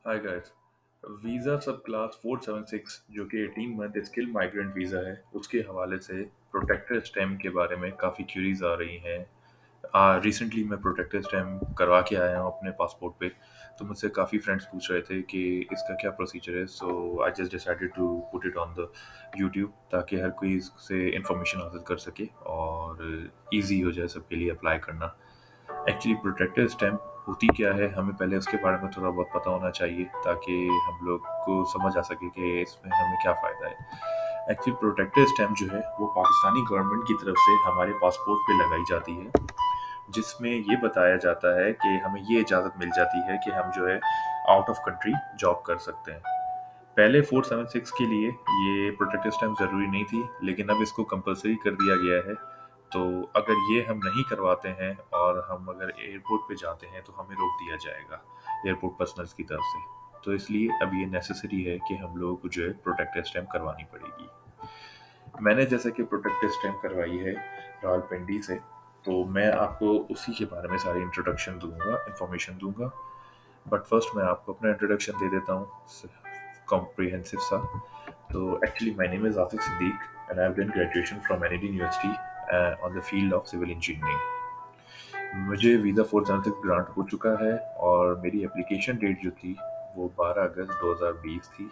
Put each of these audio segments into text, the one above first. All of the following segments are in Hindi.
Hi guys. वीज़ा सब क्लास 476 जो कि 18 मंथ स्किल माइग्रेंट वीज़ा है, उसके हवाले से प्रोटेक्टेड स्टेम के बारे में काफ़ी क्यूरीज आ रही हैं। रिसेंटली मैं प्रोटेक्टेड स्टेम करवा के आया हूँ अपने पासपोर्ट पे। तो मुझसे काफ़ी फ्रेंड्स पूछ रहे थे कि इसका क्या प्रोसीजर है, so I just decided to put it on the YouTube ताकि हर कोई इससे इंफॉर्मेशन हासिल कर सके और इजी हो जाए सबके लिए अप्लाई करना। एक्चुअली प्रोटेक्टेड स्टैम्प होती क्या है, हमें पहले उसके बारे में थोड़ा बहुत पता होना चाहिए ताकि हम लोग को समझ आ सके कि इसमें हमें क्या फ़ायदा है। एक्चुअली प्रोटेक्टेड स्टैम्प जो है वो पाकिस्तानी गवर्नमेंट की तरफ से हमारे पासपोर्ट पे लगाई जाती है, जिसमें ये बताया जाता है कि हमें ये इजाज़त मिल जाती है कि हम जो है आउट ऑफ कंट्री जॉब कर सकते हैं। पहले 476 के लिए ये प्रोटेक्टेड स्टैम्प ज़रूरी नहीं थी, लेकिन अब इसको कंपलसरी कर दिया गया है। तो अगर ये हम नहीं करवाते हैं और हम अगर एयरपोर्ट पे जाते हैं तो हमें रोक दिया जाएगा एयरपोर्ट पर्सनल्स की तरफ से। तो इसलिए अब ये नेसेसरी है कि हम लोगों को जो है प्रोटेक्टेड स्टैम्प करवानी पड़ेगी। मैंने जैसे कि प्रोटेक्टेड स्टैम्प करवाई है रावलपिंडी से, तो मैं आपको उसी के बारे में सारी इंट्रोडक्शन दूंगा, इंफॉर्मेशन दूंगा। बट फर्स्ट मैं आपको अपना इंट्रोडक्शन दे देता हूँ कॉम्प्रिहेंसिव सा। तो actually my name is Atiq Siddiq and I have done graduation from NED university on the field of civil engineering. मुझे वीज़ा 476 ग्रांट हो चुका है और मेरी एप्लीकेशन डेट जो थी वो 12 अगस्त 2020 थी।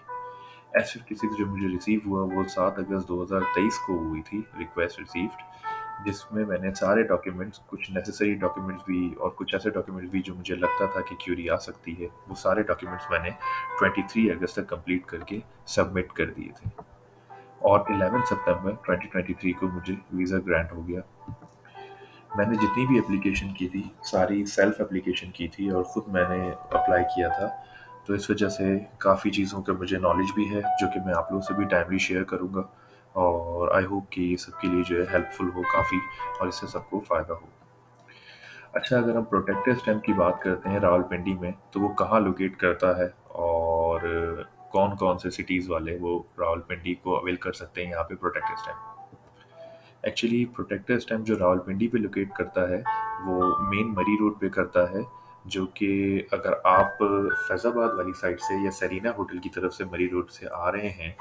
S56 जो मुझे रिसीव हुआ वो 7 अगस्त 2023 को हुई थी, रिक्वेस्ट रिसीव्ड, जिसमें मैंने सारे डॉक्यूमेंट्स, कुछ नेसेसरी डॉक्यूमेंट्स भी और कुछ ऐसे डॉक्यूमेंट्स भी जो मुझे लगता था कि क्यूरी आ सकती है, वो सारे डॉक्यूमेंट्स मैंने 23 अगस्त तक कंप्लीट करके सबमिट कर दिए थे। और 11 सितंबर 2023 को मुझे वीज़ा ग्रांट हो गया। मैंने जितनी भी एप्लीकेशन की थी सारी सेल्फ एप्लीकेशन की थी और ख़ुद मैंने अप्लाई किया था। तो इस वजह से काफ़ी चीज़ों का मुझे नॉलेज भी है जो कि मैं आप लोगों से भी टाइमली शेयर करूँगा, और आई होप कि ये सबके लिए जो है हेल्पफुल हो काफ़ी और इससे सबको फ़ायदा हो। अच्छा, अगर हम प्रोटेक्टेड स्टैम्प की बात करते हैं रावलपिंडी में, तो वो कहाँ लोकेट करता है और कौन कौन से सिटीज़ वाले वो रावलपिंडी को अवेल कर सकते हैं यहाँ पे protected stamp. Actually protector stamp जो रावलपिंडी पे लोकेट करता है वो मेन मरी रोड पे करता है, जो कि अगर आप फैज़ाबाद वाली साइड से या सरीना होटल की तरफ से मरी रोड से आ रहे हैं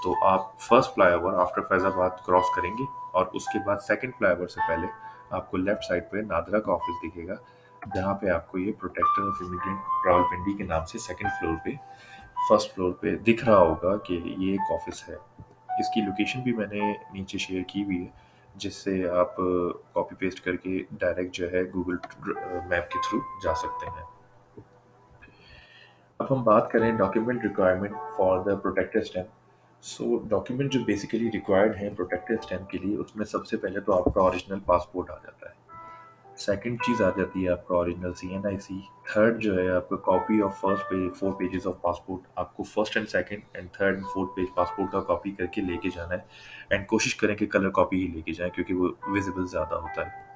तो आप first flyover after Faizabad cross करेंगे और उसके बाद सेकंड फ्लाईओवर से पहले आपको लेफ्ट साइड पे नादरा का ऑफिस दिखेगा, जहाँ पे आपको ये प्रोटेक्टर ऑफ इमिग्रेंट रावलपिंडी के नाम से सेकंड फ्लोर पे, फर्स्ट फ्लोर पे दिख रहा होगा कि ये एक ऑफिस है। इसकी लोकेशन भी मैंने नीचे शेयर की हुई है, जिससे आप कॉपी पेस्ट करके डायरेक्ट जो है गूगल मैप के थ्रू जा सकते हैं। अब हम बात करें document requirement for the protected stamp. So document जो बेसिकली रिक्वायर्ड हैं प्रोटेक्टेड स्टैम्प के लिए, उसमें सबसे पहले तो आपका ओरिजिनल पासपोर्ट आ जाता है। सेकंड चीज़ आ जाती है आपका ओरिजिनल CNIC। थर्ड जो है आपका copy of first page 4 pages of passport, आपको first and second and third and fourth page passport का कॉपी करके लेके जाना है। एंड कोशिश करें कि कलर कॉपी ही लेके जाएं क्योंकि वो विजिबल ज़्यादा होता है।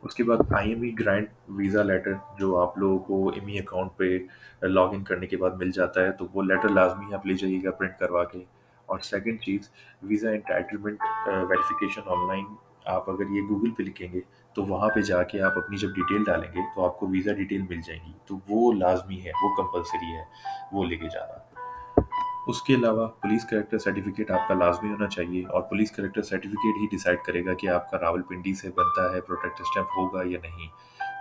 उसके बाद IME ग्रांट वीज़ा लेटर जो आप लोगों को IME अकाउंट पे लॉग इन करने के बाद मिल जाता है, तो वो लेटर लाजमी आप ले जाइएगा प्रिंट करवा के। और सेकंड चीज़, वीज़ा एंटाइटलमेंट वेरिफिकेशन ऑनलाइन, आप अगर ये गूगल पे लिखेंगे तो वहाँ पे जाके आप अपनी जब डिटेल डालेंगे तो आपको वीज़ा डिटेल मिल जाएगी, तो वो लाजमी है, वो कंपलसरी है, वो लेके जाना। उसके अलावा पुलिस कैरेक्टर सर्टिफिकेट आपका लाजमी होना चाहिए, और पुलिस कैरेक्टर सर्टिफिकेट ही डिसाइड करेगा कि आपका रावलपिंडी से बनता है प्रोटेक्टेड स्टैम्प होगा या नहीं।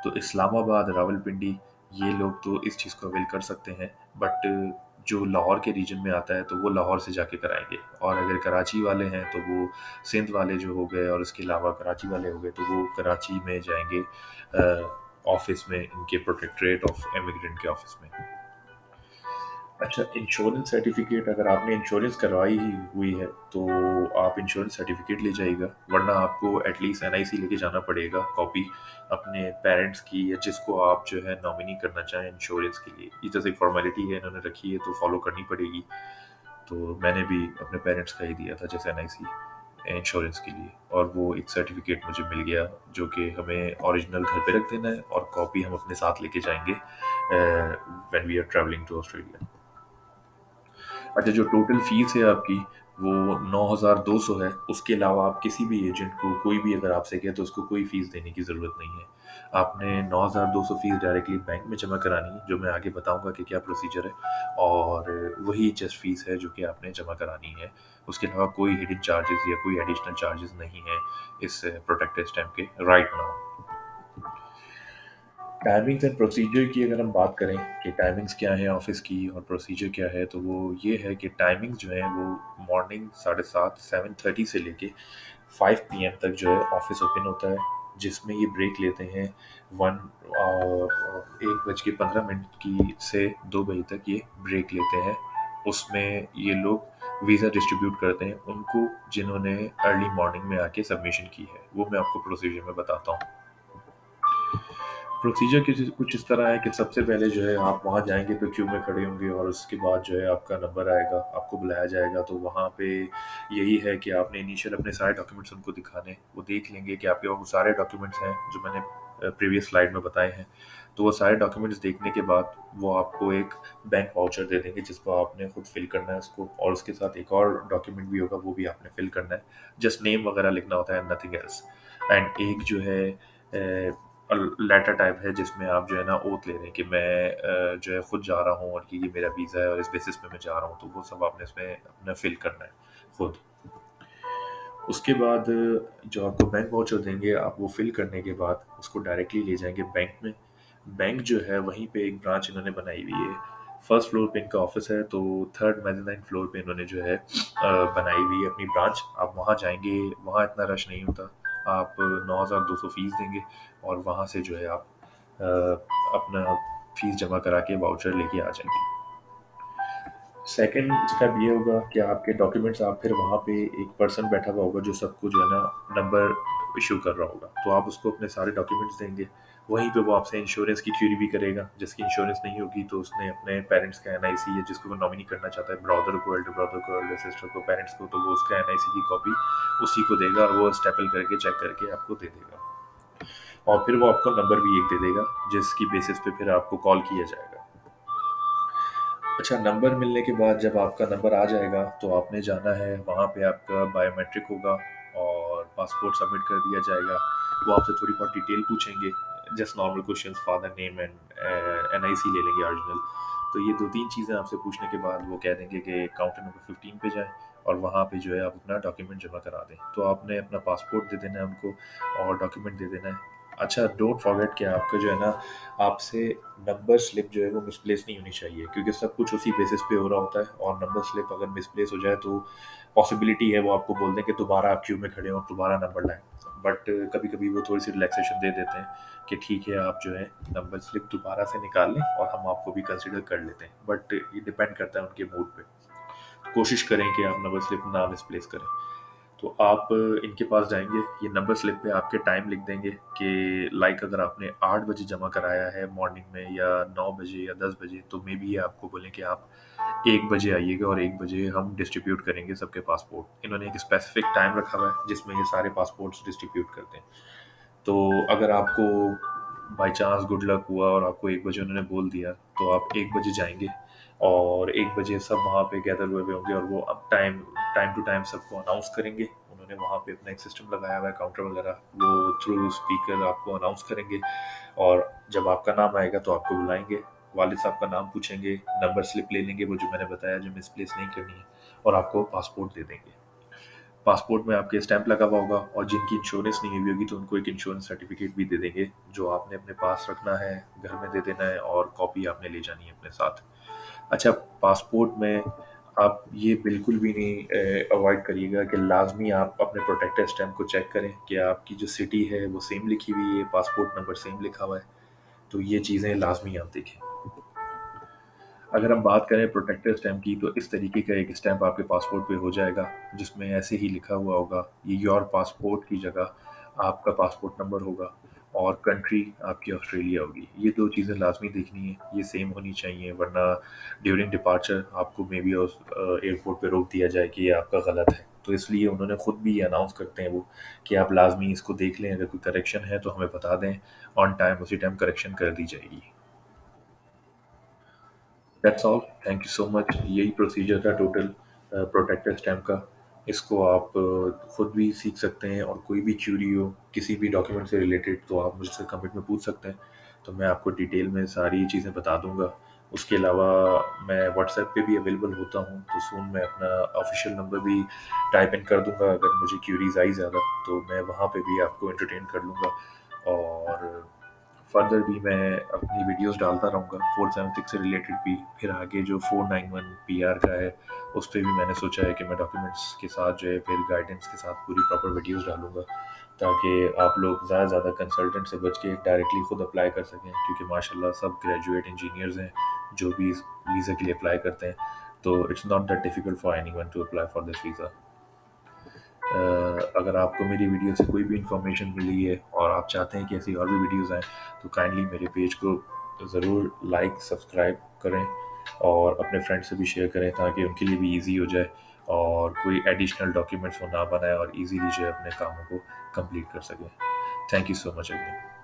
तो इस्लामाबाद, रावलपिंडी, ये लोग तो इस चीज़ को अवेल कर सकते हैं, बट जो लाहौर के रीजन में आता है तो वो लाहौर से जाके कराएंगे, और अगर कराची वाले हैं तो वो सिंध वाले जो हो गए और उसके अलावा कराची वाले हो गए तो वो कराची में जाएंगे ऑफिस में, इनके प्रोटेक्टरेट ऑफ इमिग्रेंट के ऑफिस में। अच्छा, इंश्योरेंस सर्टिफिकेट, अगर आपने इंश्योरेंस करवाई ही हुई है तो आप इंश्योरेंस सर्टिफिकेट ले जाइएगा, वरना आपको एटलीस्ट NIC लेके जाना पड़ेगा कॉपी अपने पेरेंट्स की, या जिसको आप जो है नॉमिनी करना चाहें इंश्योरेंस के लिए। ये जैसे एक फॉर्मेलिटी है इन्होंने रखी है तो फॉलो करनी पड़ेगी। तो मैंने भी अपने पेरेंट्स का ही दिया था जैसे NIC इंश्योरेंस के लिए, और वो एक सर्टिफिकेट मुझे मिल गया जो कि हमें ओरिजिनल घर पे रख देना है और कॉपी हम अपने साथ लेके जाएंगे when we are travelling to Australia. अच्छा, जो टोटल फीस है आपकी वो 9,200 है। उसके अलावा आप किसी भी एजेंट को कोई भी अगर आपसे कहे तो उसको कोई फीस देने की ज़रूरत नहीं है। आपने 9,200 फ़ीस डायरेक्टली बैंक में जमा करानी है, जो मैं आगे बताऊँगा कि क्या प्रोसीजर है, और वही जस्ट फ़ीस है जो कि आपने जमा करानी है। उसके अलावा कोई हिडन चार्जेज़ या कोई एडिशनल चार्जेज़ नहीं हैं इस प्रोटेक्टेड स्टैम्प के right now. Timings and procedure की अगर हम बात करें कि टाइमिंग्स क्या है ऑफिस की और प्रोसीजर क्या है, तो वो ये है कि टाइमिंग्स जो है वो मॉर्निंग 7:30 7:30 से लेके 5 PM तक जो है ऑफिस ओपन होता है, जिसमें ये ब्रेक लेते हैं 1 बज के 15 मिनट की से 2 बजे तक ये ब्रेक लेते हैं। उसमें ये लोग वीज़ा डिस्ट्रीब्यूट करते हैं उनको जिन्होंने अर्ली मॉर्निंग में आके सबमिशन की है, वो मैं आपको प्रोसीजर में बताता हूँ। प्रोसीजर कुछ इस तरह है कि सबसे पहले जो है आप वहाँ जाएँगे तो क्यू में खड़े होंगे और उसके बाद जो है आपका नंबर आएगा, आपको बुलाया जाएगा, तो वहाँ पे यही है कि आपने इनिशियल अपने सारे डॉक्यूमेंट्स उनको दिखाने, वो देख लेंगे कि आपके पास वो सारे डॉक्यूमेंट्स हैं जो मैंने प्रीवियस स्लाइड में बताए हैं। तो वो सारे डॉक्यूमेंट्स देखने के बाद वो आपको एक बैंक वाउचर दे देंगे जिसको आपने खुद फिल करना है उसको, और उसके साथ एक और डॉक्यूमेंट भी होगा, वो भी आपने फिल करना है। जस्ट नेम वगैरह लिखना होता है, नथिंग एल्स। एंड एक जो है लेटर टाइप है जिसमें आप जो है ना ओथ ले रहे हैं कि मैं जो है खुद जा रहा हूँ और कि ये मेरा वीज़ा है और इस बेसिस पे मैं जा रहा हूँ, तो वो सब आपने इसमें अपना फिल करना है खुद। उसके बाद जो आपको बैंक वाउचर देंगे, आप वो फिल करने के बाद उसको डायरेक्टली ले जाएंगे बैंक में। बैंक जो है वहीं पे एक ब्रांच इन्होंने बनाई हुई है। फर्स्ट फ्लोर पे इनका ऑफिस है, तो थर्ड मेज़ानाइन फ्लोर पे इन्होंने जो है बनाई हुई है अपनी ब्रांच। आप वहाँ जाएंगे, वहाँ इतना रश नहीं होता। आप 9,200 फीस देंगे और वहाँ से जो है आप अपना फीस जमा करा के वाउचर लेके आ जाएंगे। सेकंड स्टेप ये होगा कि आपके डॉक्यूमेंट्स, आप फिर वहाँ पे एक पर्सन बैठा हुआ होगा जो सबको जो है ना नंबर इशू कर रहा होगा, तो आप उसको अपने सारे डॉक्यूमेंट्स देंगे। वहीं पे वो आपसे इंश्योरेंस की क्यूरी भी करेगा, जिसकी इंश्योरेंस नहीं होगी तो उसने अपने पेरेंट्स का एनआईसी या जिसको वो नॉमिनी करना चाहता है, ब्रदर को, एल्डर ब्रदर को, एल्डर सिस्टर को, पेरेंट्स को, तो वो उसका एनआईसी की कॉपी उसी को देगा और वो स्टेपल करके चेक करके आपको दे देगा। और फिर वो आपको नंबर भी एक दे देगा जिसकी बेसिस पे फिर आपको कॉल किया जाएगा। अच्छा, नंबर मिलने के बाद जब आपका नंबर आ जाएगा तो आपने जाना है वहाँ पे, आपका बायोमेट्रिक होगा और पासपोर्ट सबमिट कर दिया जाएगा। वो आपसे थोड़ी बहुत डिटेल पूछेंगे, just normal questions, father name and NIC ले लेंगे ओरिजिनल। तो ये 2-3 चीज़ें आपसे पूछने के बाद वो कह देंगे कि काउंटर नंबर 15 पे जाएँ और वहाँ पे जो है आप अपना डॉक्यूमेंट जमा करा दें। तो आपने अपना पासपोर्ट दे देना है उनको और डॉक्यूमेंट दे देना है। अच्छा, डोंट फॉरगेट कि आपका जो है ना, आपसे नंबर स्लिप जो है वो मिसप्लेस नहीं होनी चाहिए, क्योंकि सब कुछ उसी बेसिस पे हो रहा होता है, और नंबर स्लिप अगर मिसप्लेस हो जाए तो पॉसिबिलिटी है वो आपको बोल दें कि दोबारा आप क्यू में खड़े हो, दोबारा नंबर लाएं। बट कभी कभी वो थोड़ी सी रिलैक्सेशन दे देते हैं कि ठीक है आप जो है नंबर स्लिप दोबारा से निकाल लें और हम आपको भी कंसिडर कर लेते हैं, बट ये डिपेंड करता है उनके मूड पे। कोशिश करें कि आप नंबर स्लिप ना मिसप्लेस करें। तो आप इनके पास जाएँगे, ये नंबर स्लिप पे आपके टाइम लिख देंगे कि लाइक अगर आपने 8 बजे जमा कराया है मॉर्निंग में या 9 बजे या 10 बजे, तो मे बी ये आपको बोलें कि आप 1 बजे आइएगा और 1 बजे हम डिस्ट्रीब्यूट करेंगे सबके पासपोर्ट। इन्होंने एक स्पेसिफिक टाइम रखा हुआ है जिसमें ये सारे पासपोर्ट्स डिस्ट्रीब्यूट करते हैं। तो अगर आपको बाय चांस गुड लक हुआ और आपको 1 बजे उन्होंने बोल दिया, तो आप 1 बजे जाएँगे और 1 बजे सब वहाँ पे गैदर हुए हुए होंगे और वो अब टाइम टाइम टू टाइम सबको अनाउंस करेंगे। उन्होंने वहाँ पे अपना एक सिस्टम लगाया हुआ है, काउंटर वगैरह, वो थ्रू स्पीकर आपको अनाउंस करेंगे और जब आपका नाम आएगा तो आपको बुलाएँगे। वालिद साहब का नाम पूछेंगे, नंबर स्लिप ले लेंगे वो जो मैंने बताया जो मिसप्लेस नहीं करनी है, और आपको पासपोर्ट दे देंगे। पासपोर्ट में आपके स्टैंप लगा हुआ होगा और जिनकी इंश्योरेंस नहीं हुई होगी तो उनको एक इंश्योरेंस सर्टिफिकेट भी दे देंगे, जो आपने अपने पास रखना है, घर में दे देना है और कॉपी आपने ले जानी है अपने साथ। अच्छा, पासपोर्ट में आप ये बिल्कुल भी नहीं अवॉइड करिएगा कि लाज़मी आप अपने प्रोटेक्टर स्टैम्प को चेक करें कि आपकी जो सिटी है वो सेम लिखी हुई है, पासपोर्ट नंबर सेम लिखा हुआ है। तो ये चीज़ें लाज़मी आप देखें। अगर हम बात करें प्रोटेक्टर स्टैम्प की, तो इस तरीके का एक स्टैम्प आपके पासपोर्ट पे हो जाएगा जिसमें ऐसे ही लिखा हुआ होगा, ये योर पासपोर्ट की जगह आपका पासपोर्ट नंबर होगा और कंट्री आपकी ऑस्ट्रेलिया होगी। ये 2 चीज़ें लाज़मी देखनी है, ये सेम होनी चाहिए, वरना ड्यूरिंग डिपार्चर आपको मे बी उस एयरपोर्ट पे रोक दिया जाए कि ये आपका गलत है। तो इसलिए उन्होंने खुद भी ये अनाउंस करते हैं वो कि आप लाज़मी इसको देख लें, अगर कोई करेक्शन है तो हमें बता दें, ऑन टाइम उसी टाइम करेक्शन कर दी जाएगी। That's all, thank you so much. यही प्रोसीजर था टोटल प्रोटेक्टर स्टैम्प का। इसको आप खुद भी सीख सकते हैं और कोई भी क्यूरी हो किसी भी डॉक्यूमेंट से रिलेटेड तो आप मुझसे कमेंट में पूछ सकते हैं। तो मैं आपको डिटेल में सारी चीज़ें बता दूँगा। उसके अलावा मैं व्हाट्सएप पे भी अवेलेबल होता हूँ, तो सून मैं अपना ऑफ़िशियल नंबर भी टाइप इन कर दूँगा अगर मुझे क्यूरीज़ आई ज़्यादा, तो मैं वहाँ पे भी आपको एंटरटेन कर लूँगा। और फर्दर भी मैं अपनी वीडियोस डालता रहूँगा 476 से रिलेटेड भी। फिर आगे जो 491 पीआर का है, उस पे भी मैंने सोचा है कि मैं डॉक्यूमेंट्स के साथ जो है फिर गाइडेंस के साथ पूरी प्रॉपर वीडियोस डालूँगा, ताकि आप लोग ज़्यादा से ज़्यादा कंसल्टेंट से बच के डायरेक्टली खुद अप्लाई कर सकें, क्योंकि माशाल्लाह सब ग्रेजुएट इंजीनियर्स हैं जो भी इस वीज़ा के लिए अप्लाई करते हैं। तो it's not that difficult for anyone to apply for this visa. अगर आपको मेरी वीडियो से कोई भी इन्फॉर्मेशन मिली है और आप चाहते हैं कि ऐसी और भी वीडियोज़ आएँ, तो काइंडली मेरे पेज को ज़रूर लाइक, सब्सक्राइब करें और अपने फ्रेंड्स से भी शेयर करें, ताकि उनके लिए भी ईज़ी हो जाए और कोई एडिशनल डॉक्यूमेंट्स वो ना बनाएँ और ईज़िली जो है अपने कामों को कंप्लीट कर सकें। Thank you so much again.